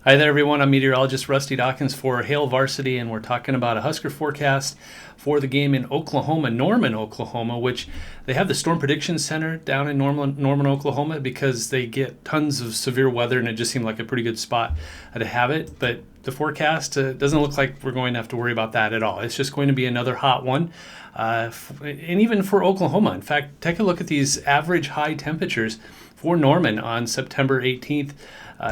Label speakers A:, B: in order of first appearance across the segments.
A: Hi there, everyone. I'm meteorologist Rusty Dawkins for Hail Varsity, and we're talking about a Husker forecast for the game in Oklahoma, Norman, Oklahoma, which they have the Storm Prediction Center down in Norman, Oklahoma, because they get tons of severe weather, and it just seemed like a pretty good spot to have it. But the forecast doesn't look like we're going to have to worry about that at all. It's just going to be another hot one. And even for Oklahoma. In fact, take a look at these average high temperatures for Norman on September 18th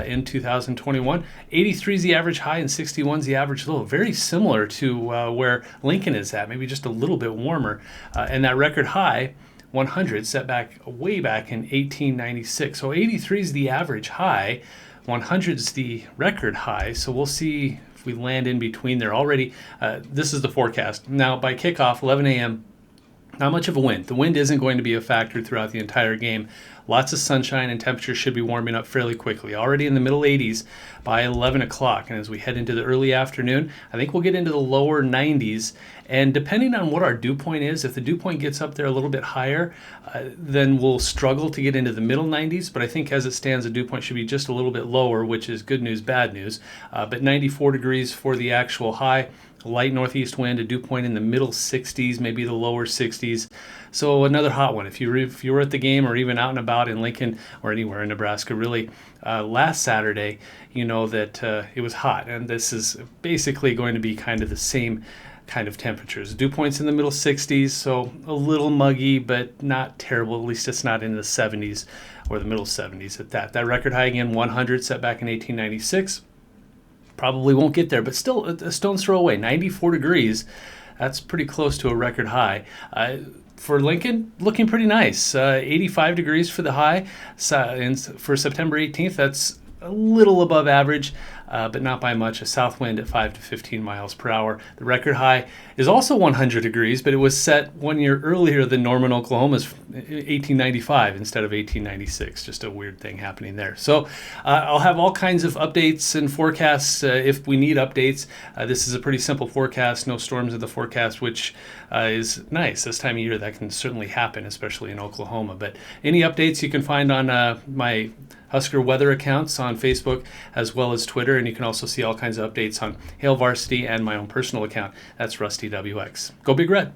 A: in 2021. 83 is the average high and 61 is the average low. Very similar to where Lincoln is at, maybe just a little bit warmer. And that record high, 100, set back way back in 1896. So 83 is the average high, 100 is the record high. So we'll see if we land in between there already. This is the forecast. Now, by kickoff, 11 a.m., not much of a wind. The wind isn't going to be a factor throughout the entire game. Lots of sunshine, and temperatures should be warming up fairly quickly. Already in the middle 80s by 11 o'clock. And as we head into the early afternoon, I think we'll get into the lower 90s. And depending on what our dew point is, if the dew point gets up there a little bit higher, then we'll struggle to get into the middle 90s. But I think as it stands, the dew point should be just a little bit lower, which is good news, bad news. But 94 degrees for the actual high. Light northeast wind, a dew point in the middle 60s, maybe the lower 60s. So another hot one. If you were at the game or even out and about in Lincoln or anywhere in Nebraska, really, last Saturday, you know that it was hot. And this is basically going to be kind of the same kind of temperatures. Dew points in the middle 60s, so a little muggy, but not terrible. At least it's not in the 70s or the middle 70s at that. That record high again, 100, set back in 1896. Probably won't get there, but still a stone's throw away. 94 degrees, that's pretty close to a record high. For Lincoln, looking pretty nice. 85 degrees for the high. And for September 18th, that's a little above average, but not by much. A south wind at 5 to 15 miles per hour. The record high is also 100 degrees, but it was set 1 year earlier than Norman, Oklahoma's 1895 instead of 1896. Just a weird thing happening there. So I'll have all kinds of updates and forecasts if we need updates. This is a pretty simple forecast. No storms in the forecast, which is nice. This time of year, that can certainly happen, especially in Oklahoma. But any updates you can find on my Husker weather accounts on Facebook as well as Twitter, and you can also see all kinds of updates on Hail Varsity and my own personal account. That's Rusty WX. Go Big Red.